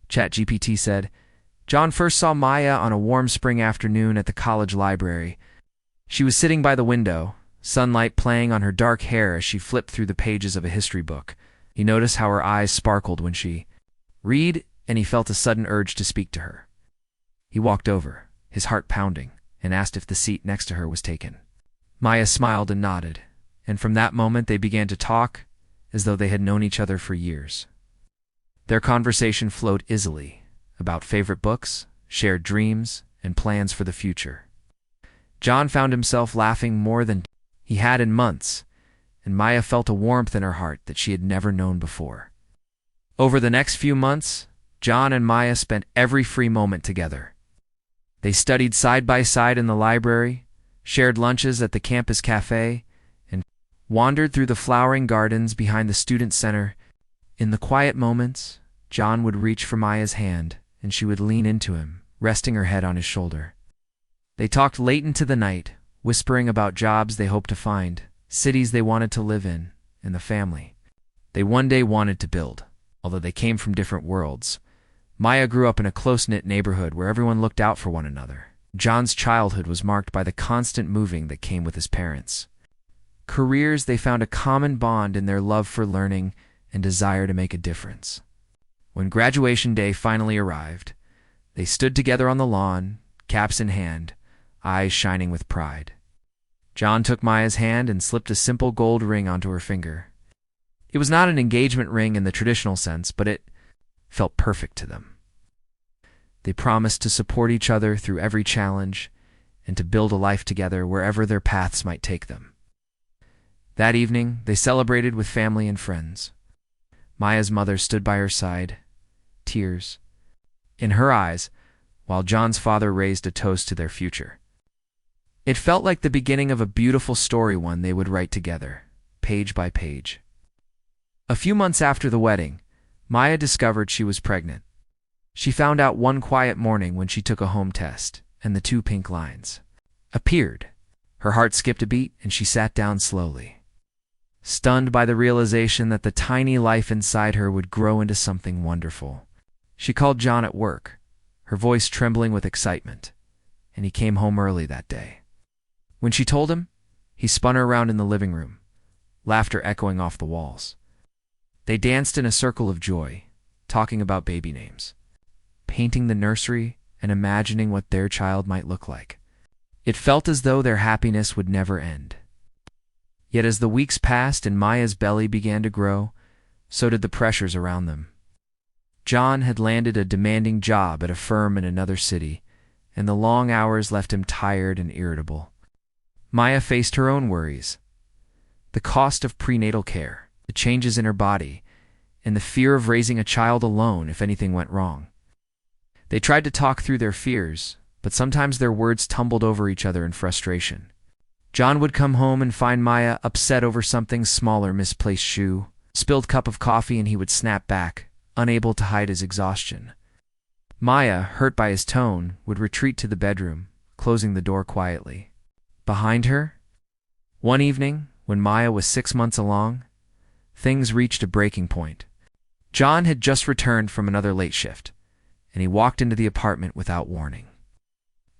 ChatGPT said. John first saw Maya on a warm spring afternoon at the college library. She was sitting by the window, sunlight playing on her dark hair as she flipped through the pages of a history book. He noticed how her eyes sparkled when she read, and he felt a sudden urge to speak to her. He walked over, his heart pounding, and asked if the seat next to her was taken. Maya smiled and nodded, and from that moment they began to talk as though they had known each other for years. Their conversation flowed easily about favorite books, shared dreams, and plans for the future. John found himself laughing more than he had in months, and Maya felt a warmth in her heart that she had never known before. Over the next few months, John and Maya spent every free moment together. They studied side by side in the library, shared lunches at the campus cafe, and wandered through the flowering gardens behind the student center. In the quiet moments, John would reach for Maya's hand, and she would lean into him, resting her head on his shoulder. They talked late into the night, whispering about jobs they hoped to find, cities they wanted to live in, and the family they one day wanted to build. Although they came from different worlds, Maya grew up in a close-knit neighborhood where everyone looked out for one another. John's childhood was marked by the constant moving that came with his parents. Careers, they found a common bond in their love for learning and desire to make a difference. When graduation day finally arrived, they stood together on the lawn, caps in hand, eyes shining with pride. John took Maya's hand and slipped a simple gold ring onto her finger. It was not an engagement ring in the traditional sense, but it felt perfect to them. They promised to support each other through every challenge and to build a life together wherever their paths might take them. That evening, they celebrated with family and friends. Maya's mother stood by her side, tears in her eyes, while John's father raised a toast to their future. It felt like the beginning of a beautiful story, one they would write together, page by page. A few months after the wedding, Maya discovered she was pregnant. She found out one quiet morning when she took a home test, and the 2 pink lines appeared. Her heart skipped a beat, and she sat down slowly, stunned by the realization that the tiny life inside her would grow into something wonderful. She called John at work, her voice trembling with excitement, and he came home early that day. When she told him, he spun her around in the living room, laughter echoing off the walls. They danced in a circle of joy, talking about baby names, painting the nursery, and imagining what their child might look like. It felt as though their happiness would never end. Yet as the weeks passed and Maya's belly began to grow, so did the pressures around them. John had landed a demanding job at a firm in another city, and the long hours left him tired and irritable. Maya faced her own worries: the cost of prenatal care, the changes in her body, and the fear of raising a child alone if anything went wrong. They tried to talk through their fears, but sometimes their words tumbled over each other in frustration. John would come home and find Maya upset over something small, or misplaced shoe, spilled cup of coffee, and he would snap back, unable to hide his exhaustion. Maya, hurt by his tone, would retreat to the bedroom, closing the door quietly. Behind her, one evening, when Maya was 6 months along, things reached a breaking point. John had just returned from another late shift, and he walked into the apartment without warning.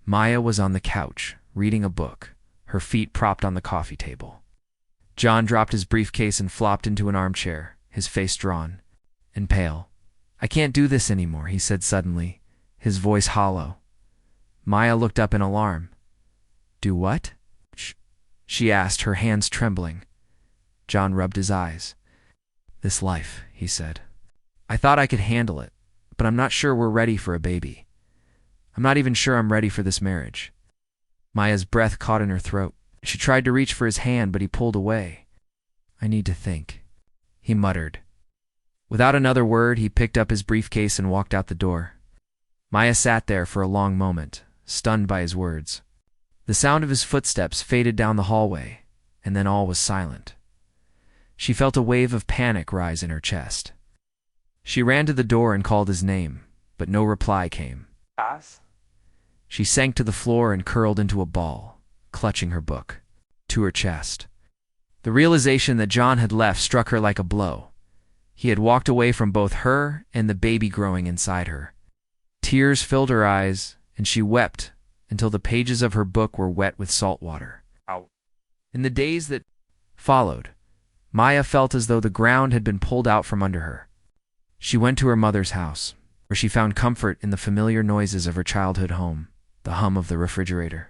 Maya was on the couch, reading a book, her feet propped on the coffee table. John dropped his briefcase and flopped into an armchair, his face drawn and pale. "I can't do this anymore," he said suddenly, his voice hollow. Maya looked up in alarm. "Do what?" she asked, her hands trembling. John rubbed his eyes. "This life," he said. "I thought I could handle it, but I'm not sure we're ready for a baby. I'm not even sure I'm ready for this marriage." Maya's breath caught in her throat. She tried to reach for his hand, but he pulled away. "I need to think," he muttered. Without another word, he picked up his briefcase and walked out the door. Maya sat there for a long moment, stunned by his words. The sound of his footsteps faded down the hallway, and then all was silent. She felt a wave of panic rise in her chest. She ran to the door and called his name, but no reply came. She sank to the floor and curled into a ball, clutching her book to her chest. The realization that John had left struck her like a blow. He had walked away from both her and the baby growing inside her. Tears filled her eyes, and she wept until the pages of her book were wet with salt water. In the days that followed, Maya felt as though the ground had been pulled out from under her. She went to her mother's house, where she found comfort in the familiar noises of her childhood home, the hum of the refrigerator,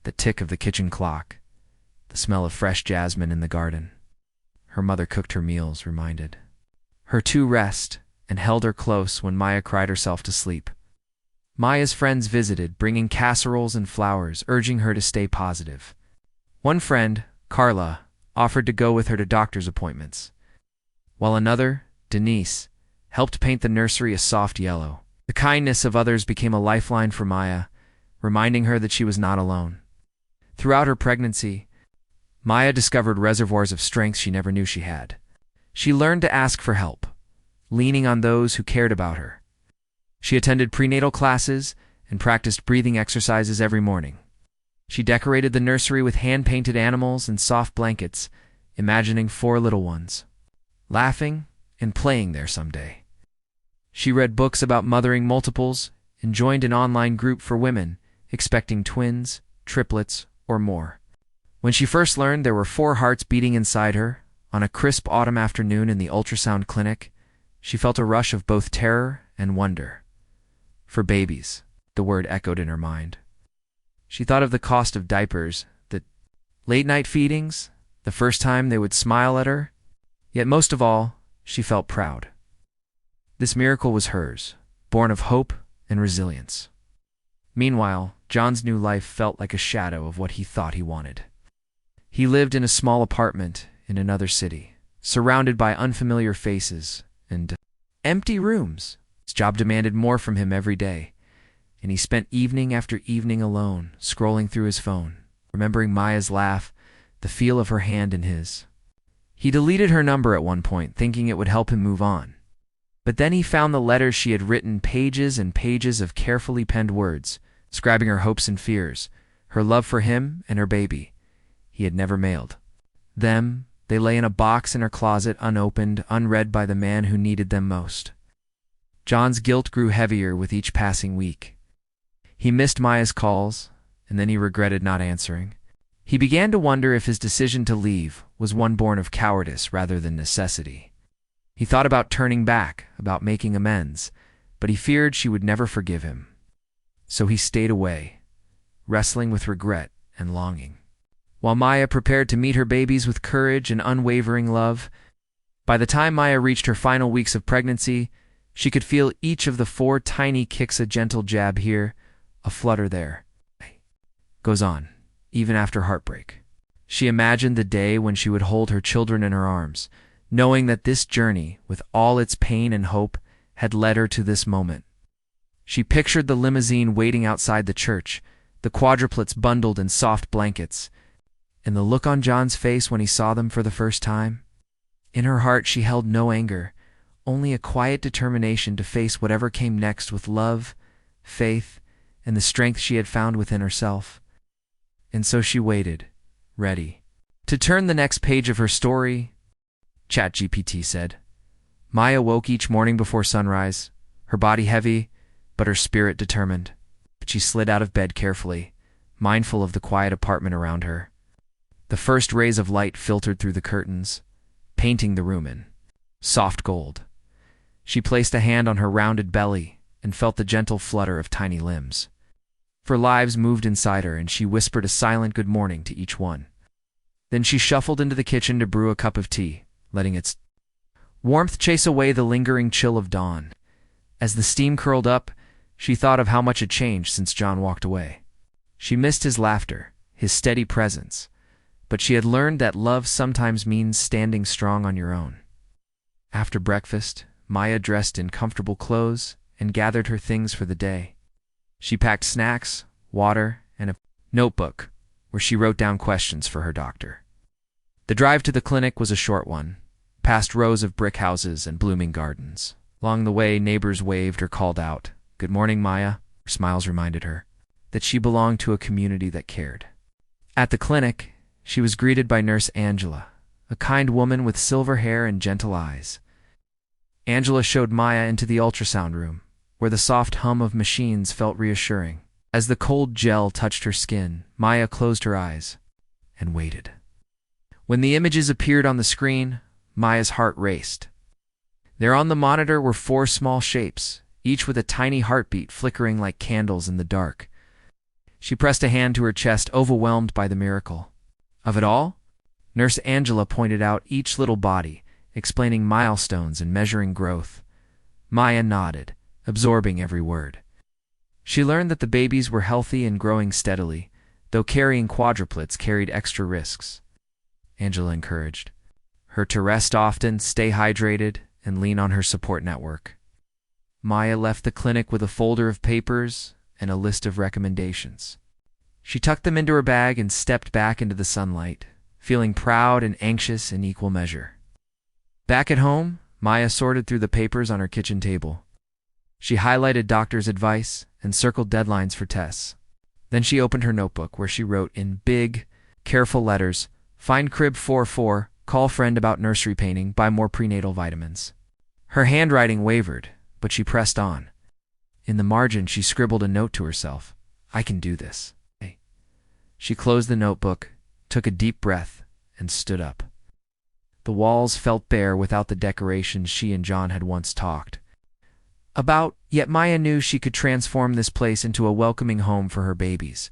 the tick of the kitchen clock, the smell of fresh jasmine in the garden. Her mother cooked her meals, reminded her to rest, and held her close when Maya cried herself to sleep. Maya's friends visited, bringing casseroles and flowers, urging her to stay positive. One friend, Carla, offered to go with her to doctor's appointments, while another, Denise, helped paint the nursery a soft yellow. The kindness of others became a lifeline for Maya, reminding her that she was not alone. Throughout her pregnancy, Maya discovered reservoirs of strength she never knew she had. She learned to ask for help, leaning on those who cared about her. She attended prenatal classes and practiced breathing exercises every morning. She decorated the nursery with hand-painted animals and soft blankets, imagining 4 little ones, laughing and playing there someday. She read books about mothering multiples and joined an online group for women expecting twins, triplets, or more. When she first learned there were 4 hearts beating inside her, on a crisp autumn afternoon in the ultrasound clinic, she felt a rush of both terror and wonder. For babies, the word echoed in her mind. She thought of the cost of diapers, the late-night feedings, the first time they would smile at her. Yet most of all, she felt proud. This miracle was hers, born of hope and resilience. Meanwhile, John's new life felt like a shadow of what he thought he wanted. He lived in a small apartment in another city, surrounded by unfamiliar faces and empty rooms. His job demanded more from him every day, and he spent evening after evening alone, scrolling through his phone, remembering Maya's laugh, the feel of her hand in his. He deleted her number at one point, thinking it would help him move on. But then he found the letters she had written, pages and pages of carefully penned words, describing her hopes and fears, her love for him and her baby. He had never mailed them. They lay in a box in her closet, unopened, unread by the man who needed them most. John's guilt grew heavier with each passing week. He missed Maya's calls, and then he regretted not answering. He began to wonder if his decision to leave was one born of cowardice rather than necessity. He thought about turning back, about making amends, but he feared she would never forgive him. So he stayed away, wrestling with regret and longing. While Maya prepared to meet her babies with courage and unwavering love, by the time Maya reached her final weeks of pregnancy, she could feel each of the 4 tiny kicks, a gentle jab here, a flutter there. Goes on, even after heartbreak. She imagined the day when she would hold her children in her arms, knowing that this journey, with all its pain and hope, had led her to this moment. She pictured the limousine waiting outside the church, the quadruplets bundled in soft blankets, and the look on John's face when he saw them for the first time. In her heart she held no anger, only a quiet determination to face whatever came next with love, faith, and the strength she had found within herself. And so she waited, ready to turn the next page of her story. ChatGPT said. Maya woke each morning before sunrise, her body heavy, but her spirit determined. But she slid out of bed carefully, mindful of the quiet apartment around her. The first rays of light filtered through the curtains, painting the room in soft gold. She placed a hand on her rounded belly and felt the gentle flutter of tiny limbs. For lives moved inside her, and she whispered a silent good morning to each one. Then she shuffled into the kitchen to brew a cup of tea, letting its warmth chase away the lingering chill of dawn. As the steam curled up, she thought of how much had changed since John walked away. She missed his laughter, his steady presence, but she had learned that love sometimes means standing strong on your own. After breakfast, Maya dressed in comfortable clothes and gathered her things for the day. She packed snacks, water, and a notebook where she wrote down questions for her doctor. The drive to the clinic was a short one, past rows of brick houses and blooming gardens. Along the way, neighbors waved or called out, "Good morning, Maya." Her smiles reminded her that she belonged to a community that cared. At the clinic, she was greeted by Nurse Angela, a kind woman with silver hair and gentle eyes. Angela showed Maya into the ultrasound room, where the soft hum of machines felt reassuring. As the cold gel touched her skin, Maya closed her eyes and waited. When the images appeared on the screen, Maya's heart raced. There on the monitor were 4 small shapes, each with a tiny heartbeat flickering like candles in the dark. She pressed a hand to her chest, overwhelmed by the miracle. Of it all, Nurse Angela pointed out each little body, explaining milestones and measuring growth. Maya nodded, absorbing every word. She learned that the babies were healthy and growing steadily, though carrying quadruplets carried extra risks. Angela encouraged her to rest often, stay hydrated, and lean on her support network. Maya left the clinic with a folder of papers and a list of recommendations. She tucked them into her bag and stepped back into the sunlight, feeling proud and anxious in equal measure. Back at home, Maya sorted through the papers on her kitchen table. She highlighted doctor's advice and circled deadlines for tests. Then she opened her notebook, where she wrote in big, careful letters, "Find crib 44, call friend about nursery painting, buy more prenatal vitamins." Her handwriting wavered, but she pressed on. In the margin, she scribbled a note to herself. "I can do this." She closed the notebook, took a deep breath, and stood up. The walls felt bare without the decorations she and John had once talked about, yet Maya knew she could transform this place into a welcoming home for her babies.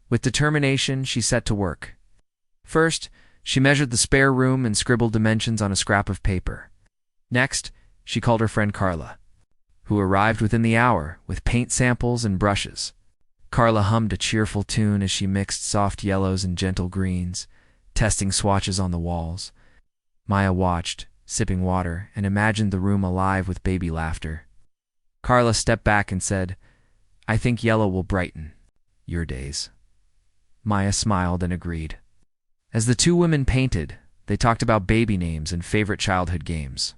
With determination, she set to work. First, she measured the spare room and scribbled dimensions on a scrap of paper. Next, she called her friend Carla, who arrived within the hour with paint samples and brushes. Carla hummed a cheerful tune as she mixed soft yellows and gentle greens, testing swatches on the walls. Maya watched, sipping water, and imagined the room alive with baby laughter. Carla stepped back and said, "I think yellow will brighten your days." Maya smiled and agreed. As the 2 women painted, they talked about baby names and favorite childhood games.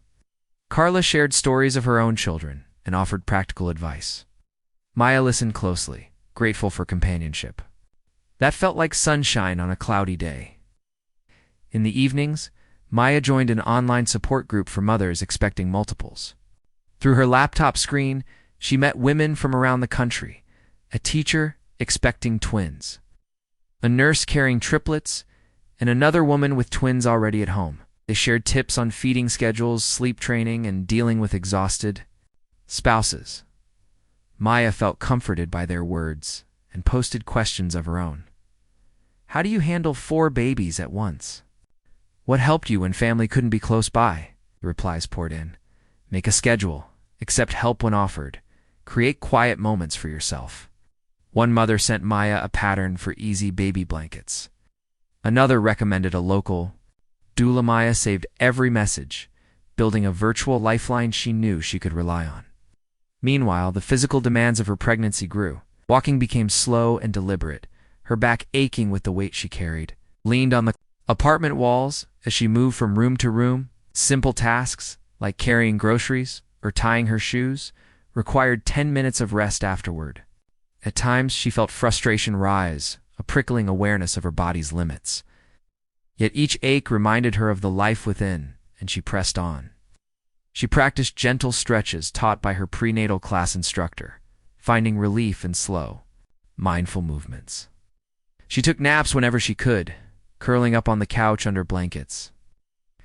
Carla shared stories of her own children and offered practical advice. Maya listened closely, grateful for companionship. That felt like sunshine on a cloudy day. In the evenings, Maya joined an online support group for mothers expecting multiples. Through her laptop screen, she met women from around the country, a teacher expecting twins, a nurse carrying triplets, and another woman with twins already at home. They shared tips on feeding schedules, sleep training, and dealing with exhausted spouses. Maya felt comforted by their words and posted questions of her own. "How do you handle 4 babies at once? What helped you when family couldn't be close by?" The replies poured in. "Make a schedule. Accept help when offered. Create quiet moments for yourself." One mother sent Maya a pattern for easy baby blankets. Another recommended a local doula. Maya saved every message, building a virtual lifeline she knew she could rely on. Meanwhile, the physical demands of her pregnancy grew. Walking became slow and deliberate, her back aching with the weight she carried. Leaned on the apartment walls as she moved from room to room. Simple tasks, like carrying groceries or tying her shoes, required 10 minutes of rest afterward. At times, she felt frustration rise, a prickling awareness of her body's limits. Yet each ache reminded her of the life within, and she pressed on. She practiced gentle stretches taught by her prenatal class instructor, finding relief in slow, mindful movements. She took naps whenever she could, curling up on the couch under blankets.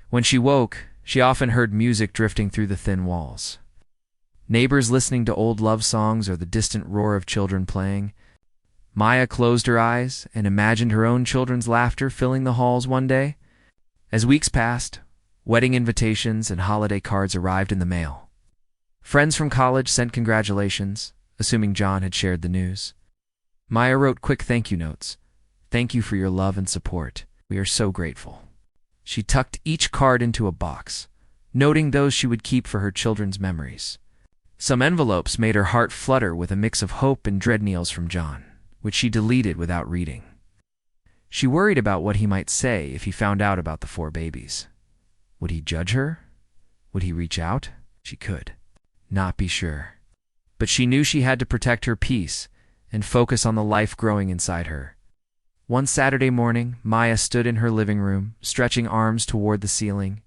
When she woke, she often heard music drifting through the thin walls. Neighbors listening to old love songs or the distant roar of children playing. Maya closed her eyes and imagined her own children's laughter filling the halls one day. As weeks passed, wedding invitations and holiday cards arrived in the mail. Friends from college sent congratulations, assuming John had shared the news. Maya wrote quick thank you notes. "Thank you for your love and support. We are so grateful." She tucked each card into a box, noting those she would keep for her children's memories. Some envelopes made her heart flutter with a mix of hope and dread mails from John, which she deleted without reading. She worried about what he might say if he found out about the 4 babies. Would he judge her? Would he reach out? She could not be sure. But she knew she had to protect her peace and focus on the life growing inside her. One Saturday morning, Maya stood in her living room, stretching arms toward the ceiling.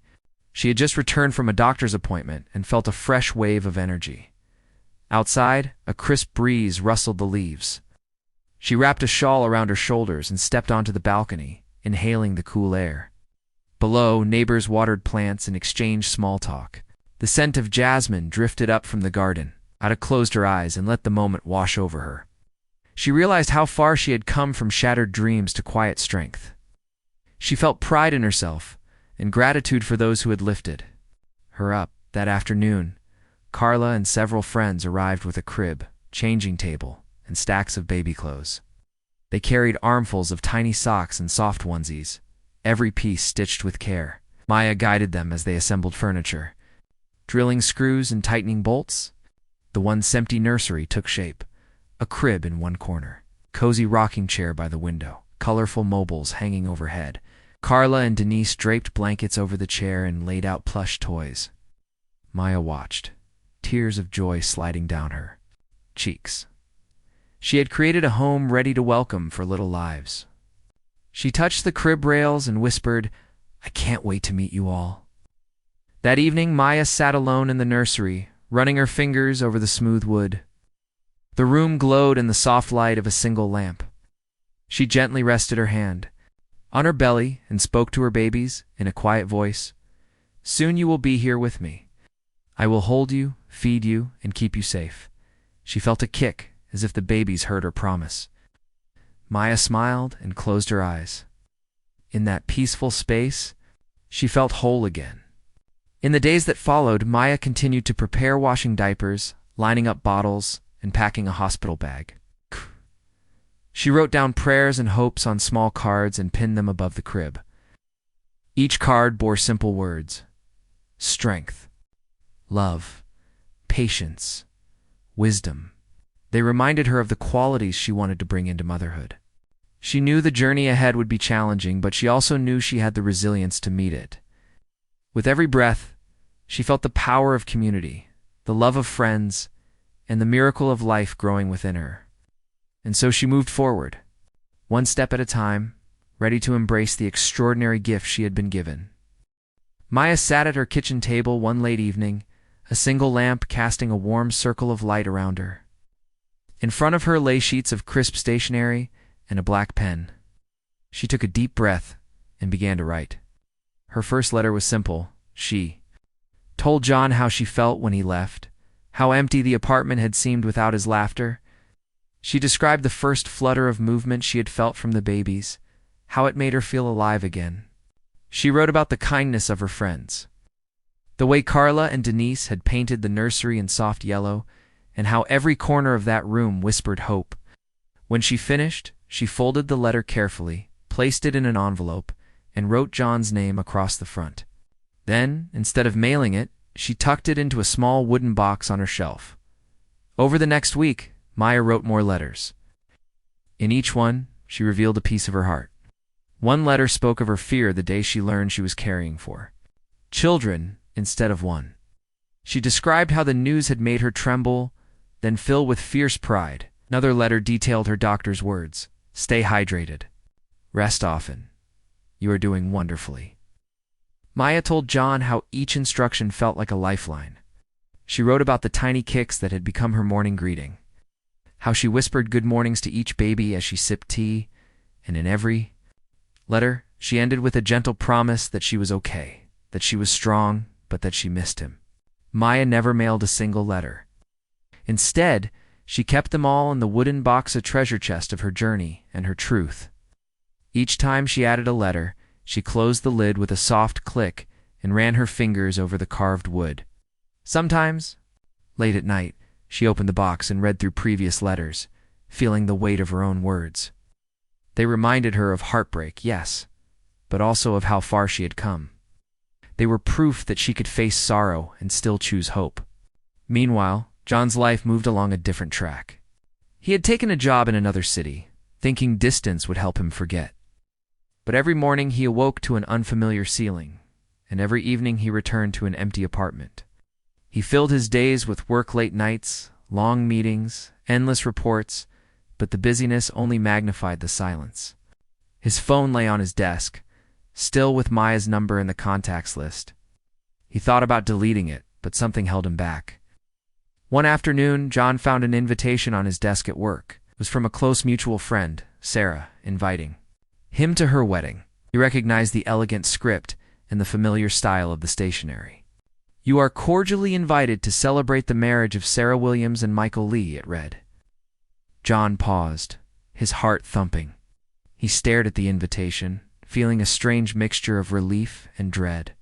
She had just returned from a doctor's appointment and felt a fresh wave of energy. Outside, a crisp breeze rustled the leaves. She wrapped a shawl around her shoulders and stepped onto the balcony, inhaling the cool air. Below, neighbors watered plants and exchanged small talk. The scent of jasmine drifted up from the garden. Ada closed her eyes and let the moment wash over her. She realized how far she had come from shattered dreams to quiet strength. She felt pride in herself and gratitude for those who had lifted her up. That afternoon, Carla and several friends arrived with a crib, changing table, and stacks of baby clothes. They carried armfuls of tiny socks and soft onesies, every piece stitched with care. Maya guided them as they assembled furniture. Drilling screws and tightening bolts, the once empty nursery took shape. A crib in one corner, cozy rocking chair by the window, colorful mobiles hanging overhead. Carla and Denise draped blankets over the chair and laid out plush toys. Maya watched, tears of joy sliding down her cheeks. She had created a home ready to welcome for little lives. She touched the crib rails and whispered, "I can't wait to meet you all." That evening, Maya sat alone in the nursery, running her fingers over the smooth wood. The room glowed in the soft light of a single lamp. She gently rested her hand on her belly and spoke to her babies in a quiet voice. "Soon you will be here with me. I will hold you, feed you, and keep you safe." She felt a kick, as if the babies heard her promise. Maya smiled and closed her eyes. In that peaceful space, she felt whole again. In the days that followed, Maya continued to prepare washing diapers, lining up bottles, and packing a hospital bag. She wrote down prayers and hopes on small cards and pinned them above the crib. Each card bore simple words: strength, love, patience, wisdom. They reminded her of the qualities she wanted to bring into motherhood. She knew the journey ahead would be challenging, but she also knew she had the resilience to meet it. With every breath, she felt the power of community, the love of friends, and the miracle of life growing within her. And so she moved forward, one step at a time, ready to embrace the extraordinary gift she had been given. Maya sat at her kitchen table one late evening, a single lamp casting a warm circle of light around her. In front of her lay sheets of crisp stationery and a black pen. She took a deep breath and began to write. Her first letter was simple. She told John how she felt when he left, how empty the apartment had seemed without his laughter. She described the first flutter of movement she had felt from the babies, how it made her feel alive again. She wrote about the kindness of her friends, the way Carla and Denise had painted the nursery in soft yellow, and how every corner of that room whispered hope. When she finished, she folded the letter carefully, placed it in an envelope, and wrote John's name across the front. Then, instead of mailing it, she tucked it into a small wooden box on her shelf. Over the next week, Maya wrote more letters. In each one, she revealed a piece of her heart. One letter spoke of her fear the day she learned she was carrying 4 children instead of 1. She described how the news had made her tremble, then fill with fierce pride. Another letter detailed her doctor's words: "Stay hydrated. Rest often. You are doing wonderfully." Maya told John how each instruction felt like a lifeline. She wrote about the tiny kicks that had become her morning greeting, how she whispered good mornings to each baby as she sipped tea, and in every letter, she ended with a gentle promise that she was okay, that she was strong, but that she missed him. Maya never mailed a single letter. Instead, she kept them all in the wooden box, a treasure chest of her journey and her truth. Each time she added a letter, she closed the lid with a soft click and ran her fingers over the carved wood. Sometimes, late at night, she opened the box and read through previous letters, feeling the weight of her own words. They reminded her of heartbreak, yes, but also of how far she had come. They were proof that she could face sorrow and still choose hope. Meanwhile, John's life moved along a different track. He had taken a job in another city, thinking distance would help him forget. But every morning he awoke to an unfamiliar ceiling, and every evening he returned to an empty apartment. He filled his days with work late nights, long meetings, endless reports, but the busyness only magnified the silence. His phone lay on his desk, still with Maya's number in the contacts list. He thought about deleting it, but something held him back. One afternoon, John found an invitation on his desk at work. It was from a close mutual friend, Sarah, inviting him to her wedding. He recognized the elegant script and the familiar style of the stationery. "You are cordially invited to celebrate the marriage of Sarah Williams and Michael Lee," it read. John paused, his heart thumping. He stared at the invitation, feeling a strange mixture of relief and dread.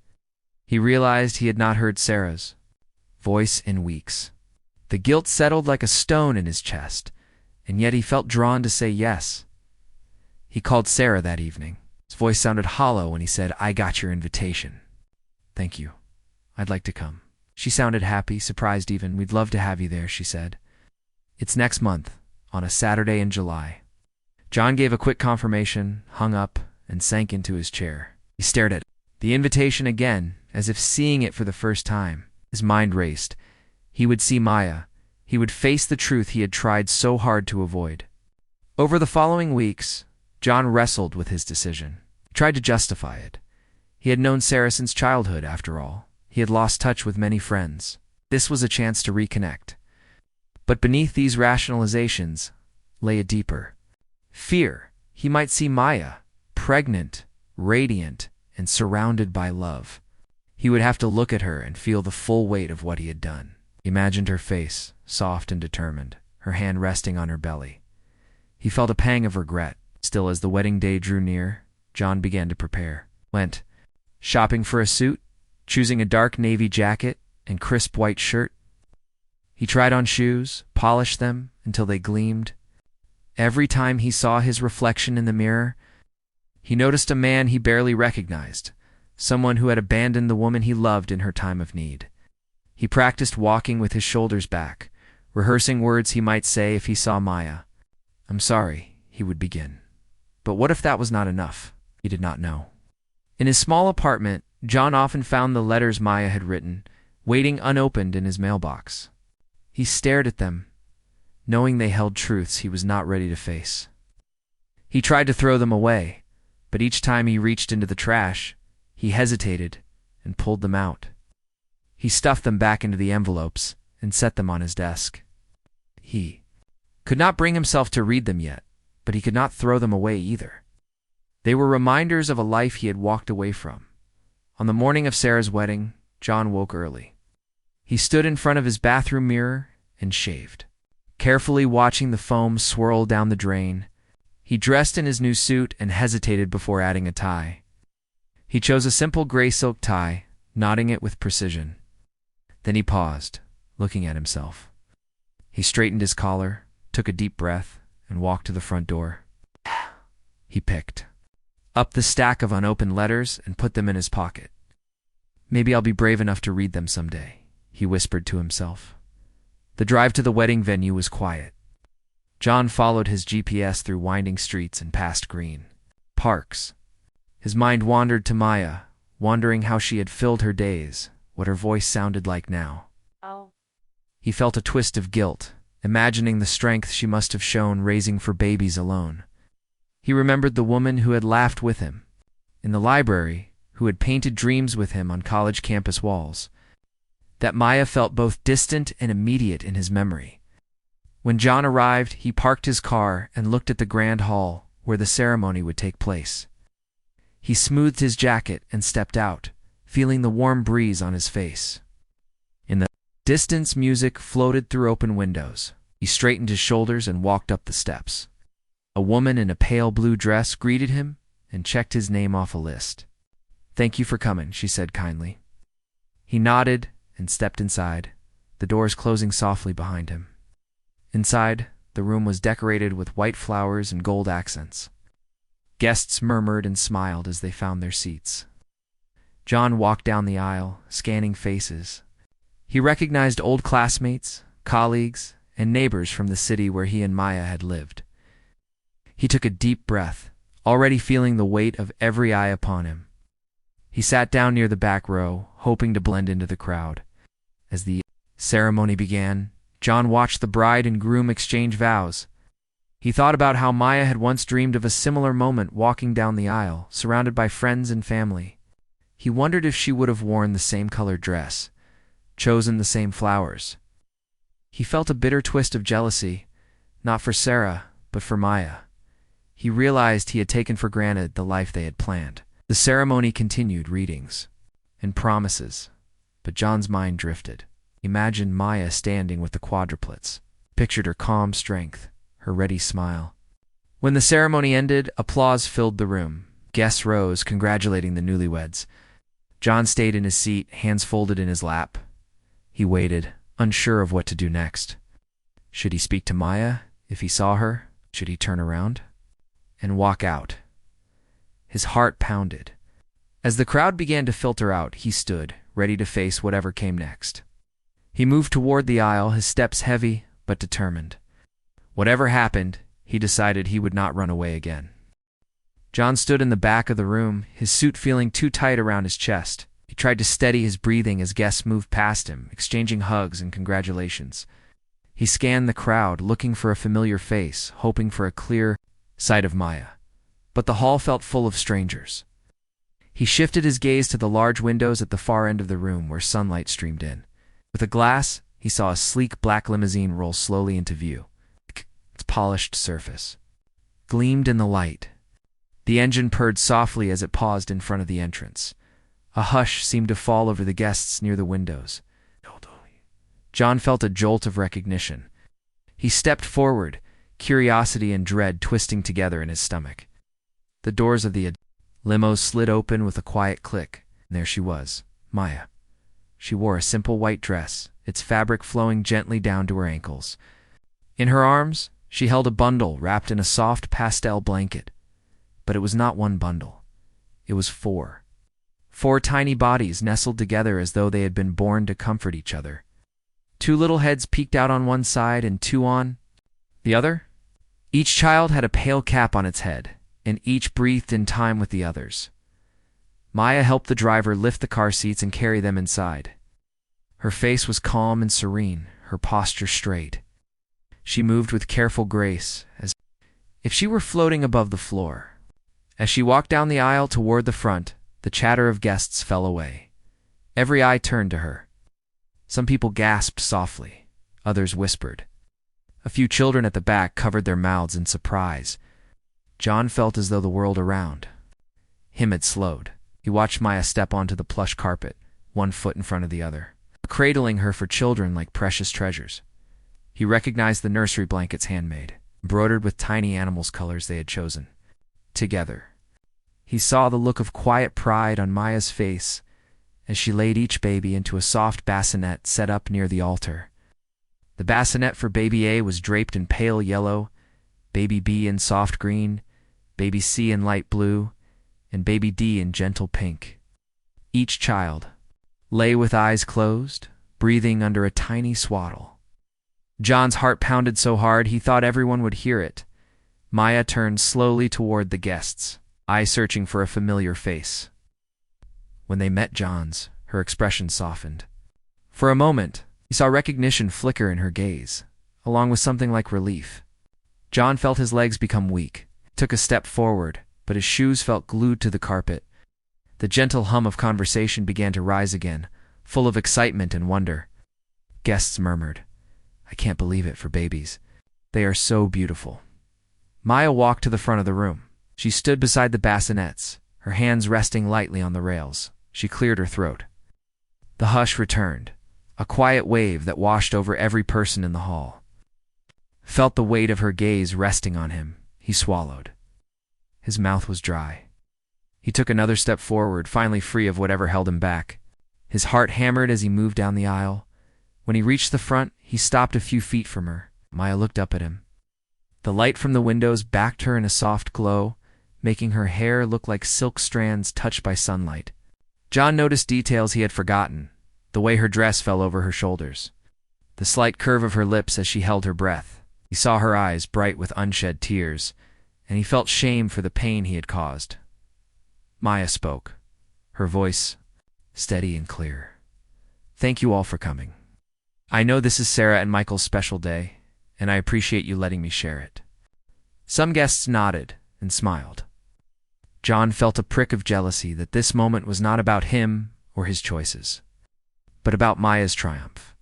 He realized he had not heard Sarah's voice in weeks. The guilt settled like a stone in his chest, and yet he felt drawn to say yes. He called Sarah that evening. His voice sounded hollow when he said, "I got your invitation." "Thank you. I'd like to come." She sounded happy, surprised even. "We'd love to have you there," she said. "It's next month, on a Saturday in July." John gave a quick confirmation, hung up, and sank into his chair. He stared at the invitation again, as if seeing it for the first time. His mind raced. He would see Maya. He would face the truth he had tried so hard to avoid. Over the following weeks, John wrestled with his decision. He tried to justify it. He had known Sarah since childhood, after all. He had lost touch with many friends. This was a chance to reconnect. But beneath these rationalizations lay a deeper fear. He might see Maya, pregnant, radiant, and surrounded by love. He would have to look at her and feel the full weight of what he had done. He imagined her face, soft and determined, her hand resting on her belly. He felt a pang of regret. Still, as the wedding day drew near, John began to prepare. Went shopping for a suit, choosing a dark navy jacket and crisp white shirt. He tried on shoes, polished them until they gleamed. Every time he saw his reflection in the mirror, he noticed a man he barely recognized, someone who had abandoned the woman he loved in her time of need. He practiced walking with his shoulders back, rehearsing words he might say if he saw Maya. "I'm sorry," he would begin. But what if that was not enough? He did not know. In his small apartment, John often found the letters Maya had written, waiting unopened in his mailbox. He stared at them, knowing they held truths he was not ready to face. He tried to throw them away, but each time he reached into the trash, he hesitated and pulled them out. He stuffed them back into the envelopes and set them on his desk. He could not bring himself to read them yet, but he could not throw them away either. They were reminders of a life he had walked away from. On the morning of Sarah's wedding, John woke early. He stood in front of his bathroom mirror and shaved, carefully watching the foam swirl down the drain. He dressed in his new suit and hesitated before adding a tie. He chose a simple gray silk tie, knotting it with precision. Then he paused, looking at himself. He straightened his collar, took a deep breath, and walked to the front door. He picked up the stack of unopened letters and put them in his pocket. "Maybe I'll be brave enough to read them someday," he whispered to himself. The drive to the wedding venue was quiet. John followed his GPS through winding streets and past green parks. His mind wandered to Maya, wondering how she had filled her days, what her voice sounded like now. Oh. He felt a twist of guilt, imagining the strength she must have shown raising for babies alone. He remembered the woman who had laughed with him in the library, who had painted dreams with him on college campus walls. That Maya felt both distant and immediate in his memory. When John arrived, he parked his car and looked at the grand hall where the ceremony would take place. He smoothed his jacket and stepped out, feeling the warm breeze on his face. In the distance, music floated through open windows. He straightened his shoulders and walked up the steps. A woman in a pale blue dress greeted him and checked his name off a list. "Thank you for coming," she said kindly. He nodded and stepped inside, the doors closing softly behind him. Inside, the room was decorated with white flowers and gold accents. Guests murmured and smiled as they found their seats. John walked down the aisle, scanning faces. He recognized old classmates, colleagues, and neighbors from the city where he and Maya had lived. He took a deep breath, already feeling the weight of every eye upon him. He sat down near the back row, hoping to blend into the crowd. As the ceremony began, John watched the bride and groom exchange vows. He thought about how Maya had once dreamed of a similar moment walking down the aisle, surrounded by friends and family. He wondered if she would have worn the same colored dress, chosen the same flowers. He felt a bitter twist of jealousy, not for Sarah, but for Maya. He realized he had taken for granted the life they had planned. The ceremony continued, readings and promises, but John's mind drifted. He imagined Maya standing with the quadruplets, pictured her calm strength, her ready smile. When the ceremony ended, applause filled the room. Guests rose, congratulating the newlyweds. John stayed in his seat, hands folded in his lap. He waited, unsure of what to do next. Should he speak to Maya if he saw her? Should he turn around and walk out? His heart pounded. As the crowd began to filter out, he stood, ready to face whatever came next. He moved toward the aisle, his steps heavy but determined. Whatever happened, he decided he would not run away again. John stood in the back of the room, his suit feeling too tight around his chest. He tried to steady his breathing as guests moved past him, exchanging hugs and congratulations. He scanned the crowd, looking for a familiar face, hoping for a clear sight of Maya. But the hall felt full of strangers. He shifted his gaze to the large windows at the far end of the room where sunlight streamed in. With a glass, he saw a sleek black limousine roll slowly into view. Its polished surface gleamed in the light. The engine purred softly as it paused in front of the entrance. A hush seemed to fall over the guests near the windows. John felt a jolt of recognition. He stepped forward, curiosity and dread twisting together in his stomach. The doors of the limo slid open with a quiet click, and there she was, Maya. She wore a simple white dress, its fabric flowing gently down to her ankles. In her arms, she held a bundle wrapped in a soft pastel blanket. But it was not one bundle. It was four. Four tiny bodies nestled together as though they had been born to comfort each other. Two little heads peeked out on one side and two on the other. Each child had a pale cap on its head, and each breathed in time with the others. Maya helped the driver lift the car seats and carry them inside. Her face was calm and serene, her posture straight. She moved with careful grace, as if she were floating above the floor. As she walked down the aisle toward the front, the chatter of guests fell away. Every eye turned to her. Some people gasped softly, others whispered. A few children at the back covered their mouths in surprise. John felt as though the world around him had slowed. He watched Maya step onto the plush carpet, one foot in front of the other, cradling her for children like precious treasures. He recognized the nursery blankets handmade, embroidered with tiny animals' colors they had chosen. Together. He saw the look of quiet pride on Maya's face as she laid each baby into a soft bassinet set up near the altar. The bassinet for baby A was draped in pale yellow, baby B in soft green, baby C in light blue, and baby D in gentle pink. Each child lay with eyes closed, breathing under a tiny swaddle. John's heart pounded so hard he thought everyone would hear it. Maya turned slowly toward the guests, eyes searching for a familiar face. When they met John's, her expression softened. For a moment, he saw recognition flicker in her gaze, along with something like relief. John felt his legs become weak, took a step forward, but his shoes felt glued to the carpet. The gentle hum of conversation began to rise again, full of excitement and wonder. Guests murmured, "I can't believe it for babies. They are so beautiful." Maya walked to the front of the room. She stood beside the bassinets, her hands resting lightly on the rails. She cleared her throat. The hush returned, a quiet wave that washed over every person in the hall. Felt the weight of her gaze resting on him. He swallowed. His mouth was dry. He took another step forward, finally free of whatever held him back. His heart hammered as he moved down the aisle. When he reached the front, he stopped a few feet from her. Maya looked up at him. The light from the windows backed her in a soft glow, making her hair look like silk strands touched by sunlight. John noticed details he had forgotten, the way her dress fell over her shoulders, the slight curve of her lips as she held her breath. He saw her eyes bright with unshed tears, and he felt shame for the pain he had caused. Maya spoke, her voice steady and clear. "Thank you all for coming. I know this is Sarah and Michael's special day, and I appreciate you letting me share it." Some guests nodded and smiled. John felt a prick of jealousy that this moment was not about him or his choices, but about Maya's triumph.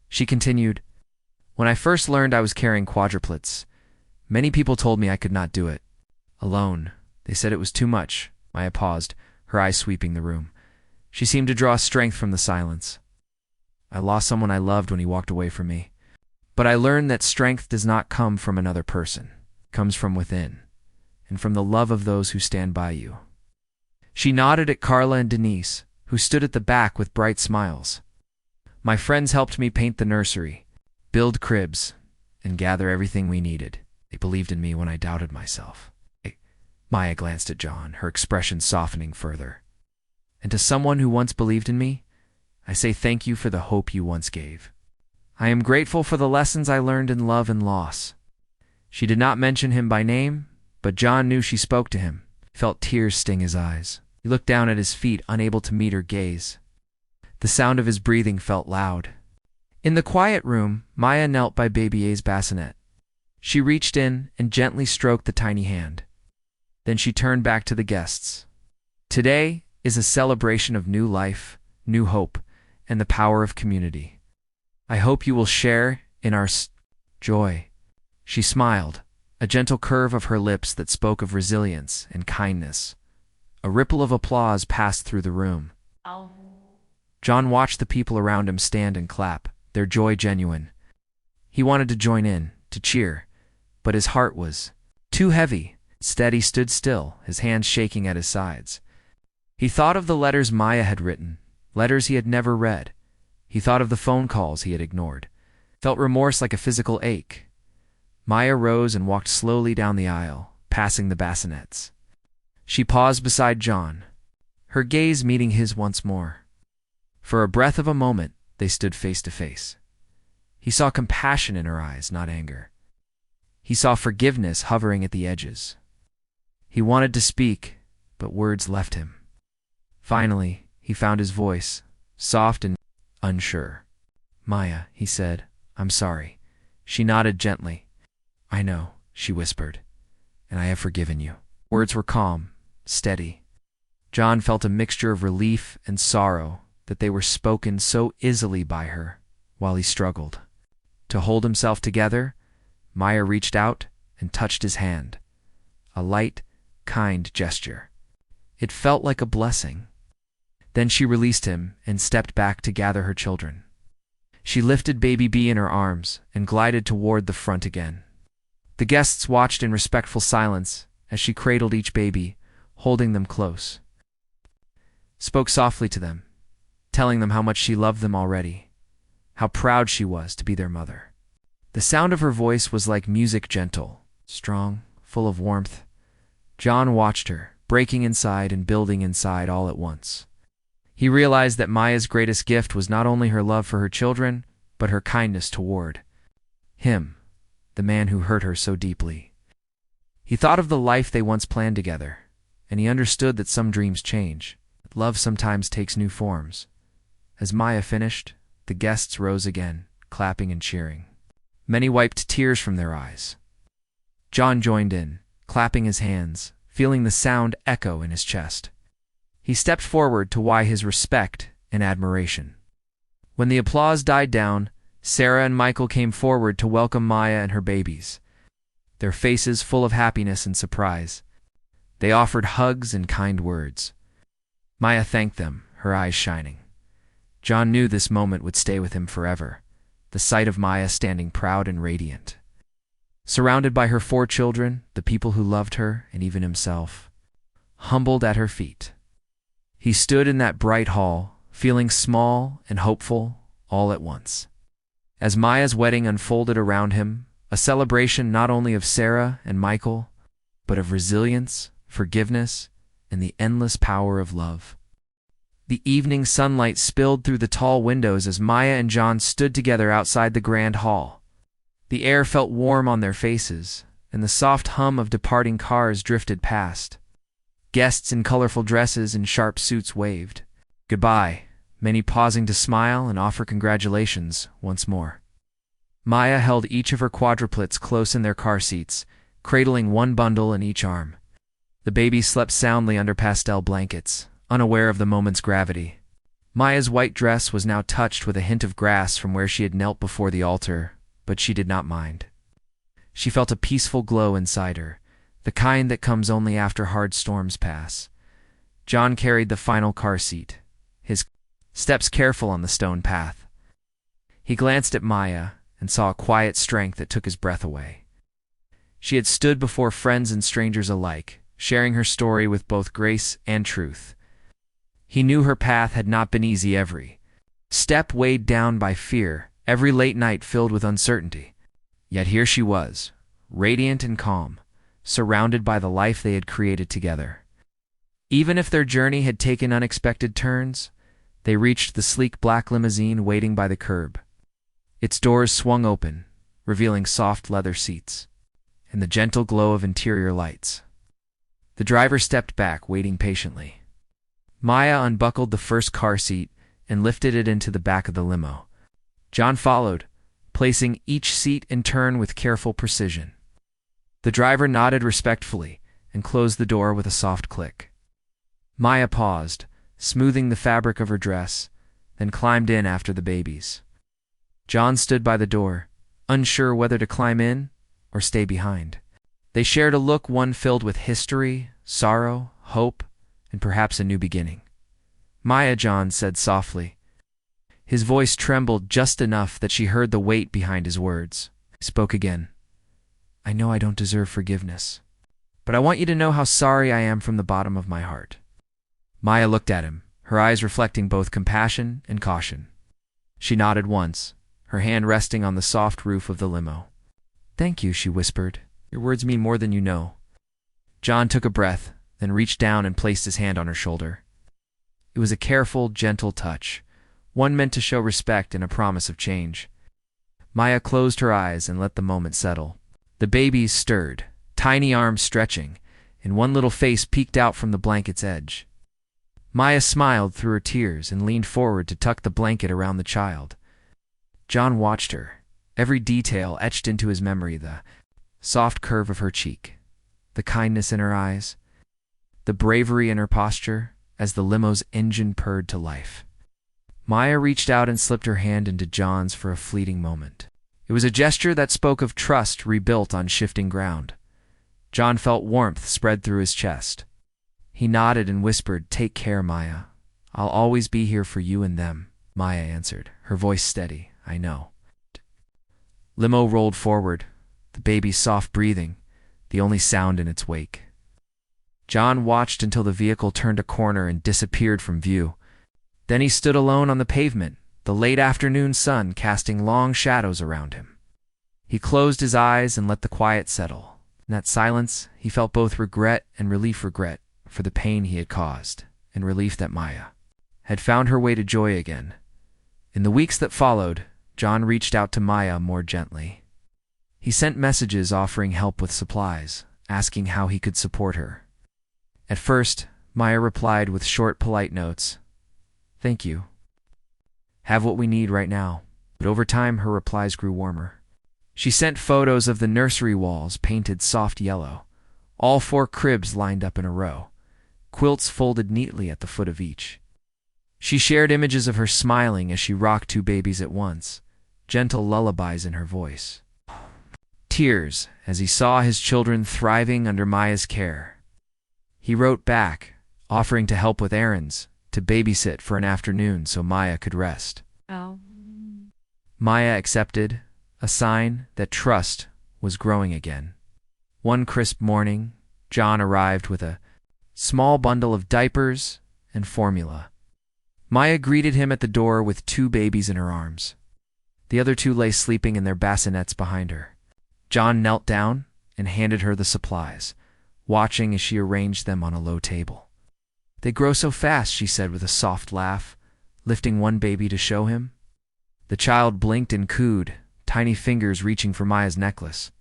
She continued, "When I first learned I was carrying quadruplets, many people told me I could not do it. Alone, they said it was too much." Maya paused, her eyes sweeping the room. She seemed to draw strength from the silence. "I lost someone I loved when he walked away from me. But I learned that strength does not come from another person. It comes from within, and from the love of those who stand by you." She nodded at Carla and Denise, who stood at the back with bright smiles. "My friends helped me paint the nursery, build cribs, and gather everything we needed. They believed in me when I doubted myself." Maya glanced at John, her expression softening further. "And to someone who once believed in me, I say thank you for the hope you once gave. I am grateful for the lessons I learned in love and loss." She did not mention him by name, but John knew she spoke to him. He felt tears sting his eyes. He looked down at his feet, unable to meet her gaze. The sound of his breathing felt loud. In the quiet room, Maya knelt by Baby A's bassinet. She reached in and gently stroked the tiny hand. Then she turned back to the guests. "Today is a celebration of new life, new hope, and the power of community. I hope you will share in our joy." She smiled, a gentle curve of her lips that spoke of resilience and kindness. A ripple of applause passed through the room. John watched the people around him stand and clap, their joy genuine. He wanted to join in, to cheer, but his heart was too heavy. Instead, he stood still, his hands shaking at his sides. He thought of the letters Maya had written, letters he had never read. He thought of the phone calls he had ignored, felt remorse like a physical ache. Maya rose and walked slowly down the aisle, passing the bassinets. She paused beside John, her gaze meeting his once more. For a breath of a moment, they stood face to face. He saw compassion in her eyes, not anger. He saw forgiveness hovering at the edges. He wanted to speak, but words left him. Finally, he found his voice, soft and unsure. "Maya," he said, "I'm sorry." She nodded gently. "I know," she whispered, "and I have forgiven you." Words were calm, steady. John felt a mixture of relief and sorrow that they were spoken so easily by her while he struggled. To hold himself together, Maya reached out and touched his hand. A light, kind gesture. It felt like a blessing. Then she released him and stepped back to gather her children. She lifted Baby B in her arms and glided toward the front again. The guests watched in respectful silence as she cradled each baby, holding them close. Spoke softly to them, telling them how much she loved them already, how proud she was to be their mother. The sound of her voice was like music, gentle, strong, full of warmth. John watched her, breaking inside and building inside all at once. He realized that Maya's greatest gift was not only her love for her children, but her kindness toward him, the man who hurt her so deeply. He thought of the life they once planned together, and he understood that some dreams change. Love sometimes takes new forms. As Maya finished, the guests rose again, clapping and cheering. Many wiped tears from their eyes. John joined in, clapping his hands, feeling the sound echo in his chest. He stepped forward to why his respect and admiration. When the applause died down, Sarah and Michael came forward to welcome Maya and her babies, their faces full of happiness and surprise. They offered hugs and kind words. Maya thanked them, her eyes shining. John knew this moment would stay with him forever, the sight of Maya standing proud and radiant, surrounded by her 4 children, the people who loved her, and even himself, humbled at her feet. He stood in that bright hall, feeling small and hopeful all at once. As Maya's wedding unfolded around him, a celebration not only of Sarah and Michael, but of resilience, forgiveness, and the endless power of love. The evening sunlight spilled through the tall windows as Maya and John stood together outside the grand hall. The air felt warm on their faces, and the soft hum of departing cars drifted past. Guests in colorful dresses and sharp suits waved goodbye, many pausing to smile and offer congratulations once more. Maya held each of her quadruplets close in their car seats, cradling one bundle in each arm. The baby slept soundly under pastel blankets, unaware of the moment's gravity. Maya's white dress was now touched with a hint of grass from where she had knelt before the altar, but she did not mind. She felt a peaceful glow inside her, the kind that comes only after hard storms pass. John carried the final car seat, his steps careful on the stone path. He glanced at Maya and saw a quiet strength that took his breath away. She had stood before friends and strangers alike, sharing her story with both grace and truth. He knew her path had not been easy, every step weighed down by fear, every late night filled with uncertainty. Yet here she was, radiant and calm, surrounded by the life they had created together. Even if their journey had taken unexpected turns, they reached the sleek black limousine waiting by the curb. Its doors swung open, revealing soft leather seats and the gentle glow of interior lights. The driver stepped back, waiting patiently. Maya unbuckled the first car seat and lifted it into the back of the limo. John followed, placing each seat in turn with careful precision. The driver nodded respectfully and closed the door with a soft click. Maya paused, smoothing the fabric of her dress, then climbed in after the babies. John stood by the door, unsure whether to climb in or stay behind. They shared a look, one filled with history, sorrow, hope, and perhaps a new beginning. "Maya," John said softly. His voice trembled just enough that she heard the weight behind his words. He spoke again. "I know I don't deserve forgiveness, but I want you to know how sorry I am from the bottom of my heart." Maya looked at him, her eyes reflecting both compassion and caution. She nodded once, her hand resting on the soft roof of the limo. "Thank you," she whispered. "Your words mean more than you know." John took a breath, then reached down and placed his hand on her shoulder. It was a careful, gentle touch, one meant to show respect and a promise of change. Maya closed her eyes and let the moment settle. The babies stirred, tiny arms stretching, and one little face peeked out from the blanket's edge. Maya smiled through her tears and leaned forward to tuck the blanket around the child. John watched her, every detail etched into his memory, the soft curve of her cheek, the kindness in her eyes, the bravery in her posture as the limo's engine purred to life. Maya reached out and slipped her hand into John's for a fleeting moment. It was a gesture that spoke of trust rebuilt on shifting ground. John felt warmth spread through his chest. He nodded and whispered, "Take care, Maya. I'll always be here for you and them," Maya answered, her voice steady. "I know." Limo rolled forward, the baby's soft breathing, the only sound in its wake. John watched until the vehicle turned a corner and disappeared from view. Then he stood alone on the pavement, the late afternoon sun casting long shadows around him. He closed his eyes and let the quiet settle. In that silence, he felt both regret and relief. Regret for the pain he had caused, and relief that Maya had found her way to joy again. In the weeks that followed, John reached out to Maya more gently. He sent messages offering help with supplies, asking how he could support her. At first, Maya replied with short, polite notes. "Thank you. Have what we need right now." But over time, her replies grew warmer. She sent photos of the nursery walls painted soft yellow, all 4 cribs lined up in a row, quilts folded neatly at the foot of each. She shared images of her smiling as she rocked 2 babies at once, gentle lullabies in her voice. Tears as he saw his children thriving under Maya's care. He wrote back, offering to help with errands, to babysit for an afternoon so Maya could rest. Oh. Maya accepted, a sign that trust was growing again. One crisp morning, John arrived with a small bundle of diapers and formula. Maya greeted him at the door with 2 babies in her arms. The other 2 lay sleeping in their bassinets behind her. John knelt down and handed her the supplies, watching as she arranged them on a low table. "They grow so fast," she said with a soft laugh, lifting one baby to show him. The child blinked and cooed, tiny fingers reaching for Maya's necklace.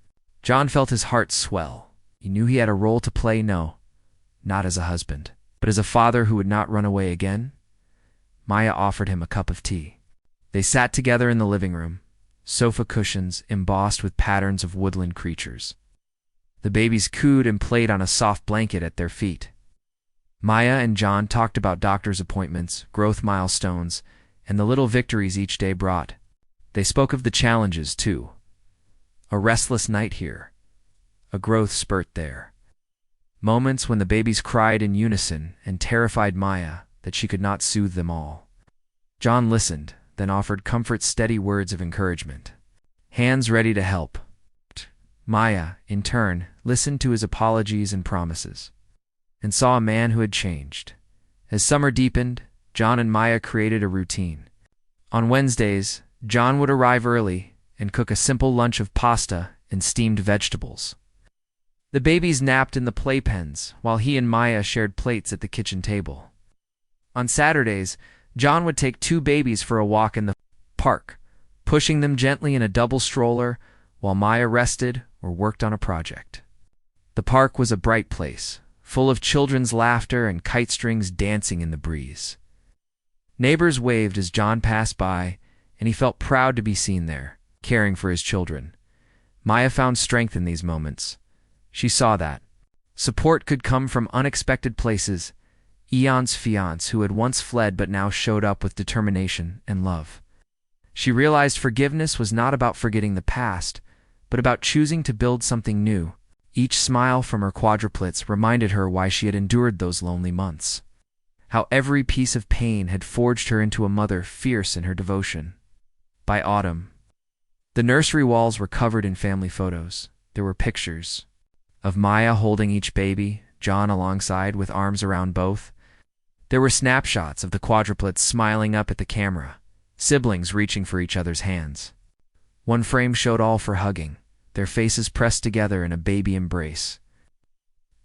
John felt his heart swell. He knew he had a role to play, not as a husband, but as a father who would not run away again. Maya offered him a cup of tea. They sat together in the living room, sofa cushions embossed with patterns of woodland creatures. The babies cooed and played on a soft blanket at their feet. Maya and John talked about doctor's appointments, growth milestones, and the little victories each day brought. They spoke of the challenges, too. A restless night here, a growth spurt there. Moments when the babies cried in unison and terrified Maya that she could not soothe them all. John listened, then offered comfort, steady words of encouragement. Hands ready to help. Maya, in turn, listened to his apologies and promises, and saw a man who had changed. As summer deepened, John and Maya created a routine. On Wednesdays, John would arrive early and cook a simple lunch of pasta and steamed vegetables. The babies napped in the playpens, while he and Maya shared plates at the kitchen table. On Saturdays, John would take 2 babies for a walk in the park, pushing them gently in a double stroller while Maya rested or worked on a project. The park was a bright place, full of children's laughter and kite strings dancing in the breeze. Neighbors waved as John passed by, and he felt proud to be seen there, caring for his children. Maya found strength in these moments. She saw that support could come from unexpected places. Eon's fiance, who had once fled but now showed up with determination and love. She realized forgiveness was not about forgetting the past, but about choosing to build something new. Each smile from her quadruplets reminded her why she had endured those lonely months. How every piece of pain had forged her into a mother fierce in her devotion. By autumn, the nursery walls were covered in family photos. There were pictures of Maya holding each baby, John alongside with arms around both. There were snapshots of the quadruplets smiling up at the camera, siblings reaching for each other's hands. One frame showed all for hugging, their faces pressed together in a baby embrace.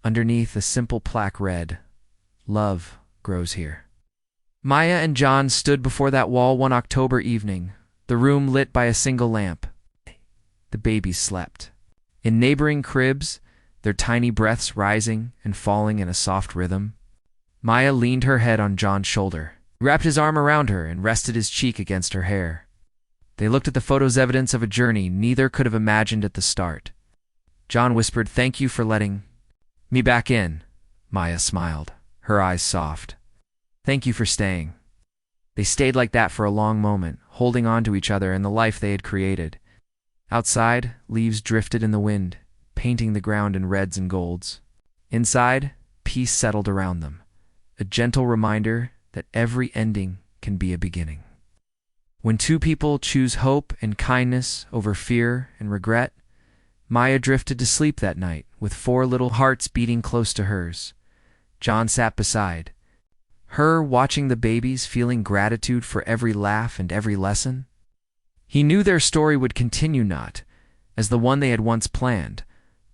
Underneath, a simple plaque read, "Love grows here." Maya and John stood before that wall one October evening, the room lit by a single lamp. The babies slept. In neighboring cribs, their tiny breaths rising and falling in a soft rhythm. Maya leaned her head on John's shoulder, wrapped his arm around her, and rested his cheek against her hair. They looked at the photos, evidence of a journey neither could have imagined at the start. John whispered, "Thank you for letting me back in." Maya smiled, her eyes soft. "Thank you for staying." They stayed like that for a long moment, holding on to each other and the life they had created. Outside, leaves drifted in the wind, painting the ground in reds and golds. Inside, peace settled around them, a gentle reminder that every ending can be a beginning. When 2 people choose hope and kindness over fear and regret, Maya drifted to sleep that night with 4 little hearts beating close to hers. John sat beside her, watching the babies, feeling gratitude for every laugh and every lesson. He knew their story would continue not as the one they had once planned,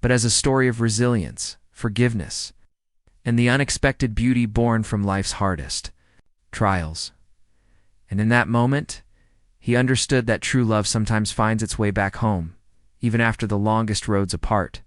but as a story of resilience, forgiveness, and the unexpected beauty born from life's hardest trials. And in that moment, he understood that true love sometimes finds its way back home, even after the longest roads apart.